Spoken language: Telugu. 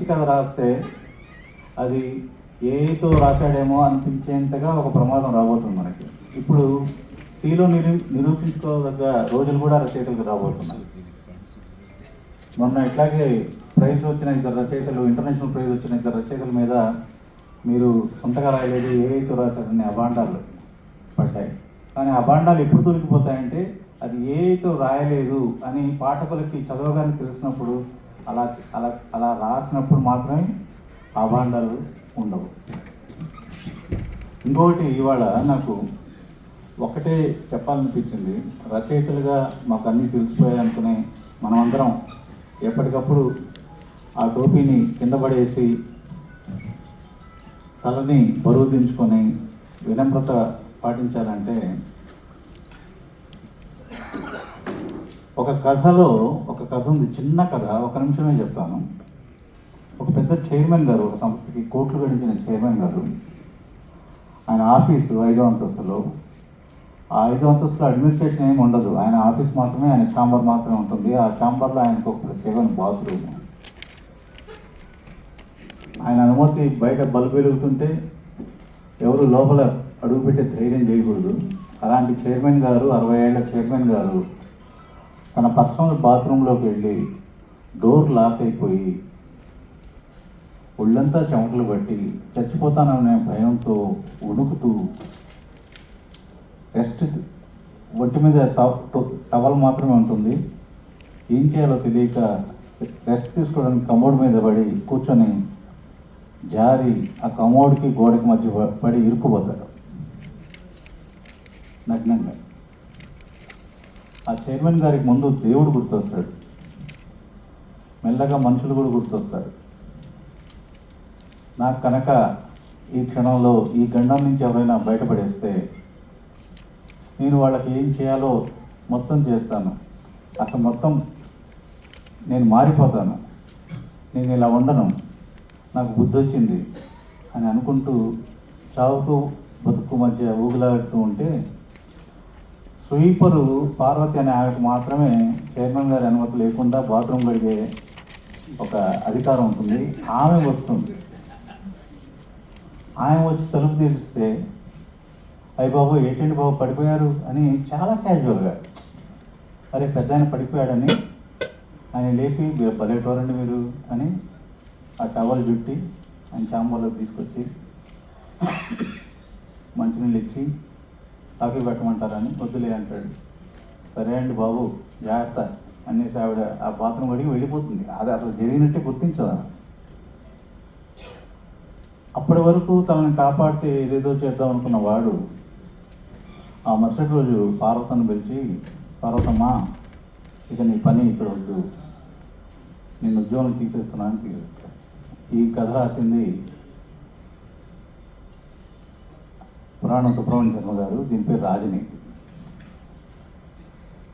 మంచి కథ రాస్తే అది ఏతో రాశాడేమో అనిపించేంతగా ఒక ప్రమాదం రాబోతుంది మనకి. ఇప్పుడు సిలో నిరూపించుకోదగ్గ రోజులు కూడా రచయితలకు రాబోతున్నాయి. మొన్న ఇట్లాగే ప్రైజ్ వచ్చిన ఇద్దరు రచయితలు, ఇంటర్నేషనల్ ప్రైజ్ వచ్చిన ఇద్దరు రచయితల మీద మీరు సొంతగా రాయలేదు, ఏఐతో రాశారని అభాండాలు పడ్డాయి. కానీ అభాండాలు ఎప్పుడు దొరికిపోతాయంటే అది ఏఐతో రాయలేదు అని పాఠకులకి చదవగానే తెలిసినప్పుడు, అలా అలా అలా రాసినప్పుడు మాత్రమే అభాండాలు ఉండవు. ఇంకొకటి ఇవాళ నాకు ఒకటే చెప్పాలనిపించింది. రచయితలుగా మాకు అన్నీ తెలిసిపోయాయి అనుకునే మనమందరం ఎప్పటికప్పుడు ఆ టోపీని కింద పడేసి తలని బరువు దించుకొని వినమ్రత పాటించాలంటే, ఒక కథలో ఒక కథ ఉంది, చిన్న కథ, ఒక నిమిషమే చెప్తాను. ఒక పెద్ద చైర్మన్ గారు, ఒక సంస్థకి కోట్లు గడించిన చైర్మన్ గారు, ఆయన ఆఫీసు 5వ అంతస్తులో. ఆ 5వ అంతస్తులో అడ్మినిస్ట్రేషన్ ఏమి ఉండదు, ఆయన ఆఫీస్ మాత్రమే, ఆయన ఛాంబర్ మాత్రమే ఉంటుంది. ఆ ఛాంబర్లో ఆయనకు ఒక ప్రత్యేకమైన బాత్రూమ్. ఆయన అనుమతి బయట బల్బు వెలుగుతుంటే ఎవరు లోపల అడుగుపెట్టే ధైర్యం చేయకూడదు. అలాంటి చైర్మన్ గారు, 60 ఏళ్ల చైర్మన్ గారు తన పర్సనల్ బాత్రూంలోకి వెళ్ళి డోర్ లాక్ అయిపోయి ఒళ్ళంతా చెమటలు పట్టి చచ్చిపోతాననే భయంతో వణుకుతూ, రెస్ట్ ఒంటి మీద టవల్ మాత్రమే ఉంటుంది, ఏం చేయాలో తెలియక రెస్ట్ తీసుకోవడానికి కమోడ్ మీద పడి కూర్చొని జారి ఆ కమోడ్కి గోడకి మధ్య పడి ఇరుక్కుపోతాడు నగ్నంగా. ఆ చైర్మన్ గారికి ముందు దేవుడు గుర్తొస్తాడు, మెల్లగా మనుషులు కూడా గుర్తొస్తారు. నాకు కనుక ఈ క్షణంలో ఈ గండం నుంచి ఎవరైనా బయటపడేస్తే నేను వాళ్ళకి ఏం చేయాలో మొత్తం చేస్తాను, అసలు మొత్తం నేను మారిపోతాను, నేను ఇలా ఉండను, నాకు బుద్ధి వచ్చింది అని అనుకుంటూ చావుకు బతుకు మధ్య ఊగులాడుతూ ఉంటే, స్వీపరు పార్వతి అనే ఆమెకు మాత్రమే చైర్మన్ గారి అనుమతి లేకుండా బాత్రూమ్ గడిగే ఒక అధికారం ఉంటుంది. ఆమె వస్తుంది. ఆమె వచ్చి తలుపు తీరిస్తే, అయ్య బాబు ఏంటండి బాబు పడిపోయారు అని చాలా క్యాజువల్గా, అరే పెద్ద ఆయన పడిపోయాడని ఆయన లేపి, బలేటోరండి మీరు అని ఆ టవల్ చుట్టి ఆయన చాంబర్లోకి తీసుకొచ్చి మంచినీళ్ళు ఇచ్చి కాఫీ పెట్టమంటారని, వద్దులే అంటాడు. సరే అండి బాబు జాగ్రత్త అనేసి ఆవిడ ఆ బాత్రూమ్ అడిగి వెళ్ళిపోతుంది. అది అసలు జరిగినట్టే గుర్తించదా. అప్పటి వరకు తనని కాపాడితే ఏదేదో చేద్దాం అనుకున్న వాడు ఆ మరుసటి రోజు పార్వతను పిలిచి, పార్వతమ్మ ఇక నీ పని ఇక్కడ వద్దు, నేను ఉద్యోగం తీసేస్తున్నాను తీసేస్తాను. ఈ కథ రాసింది పురాణం సుబ్రహ్మణ్య శర్మ గారు. దీని పేరు రాజనీతి.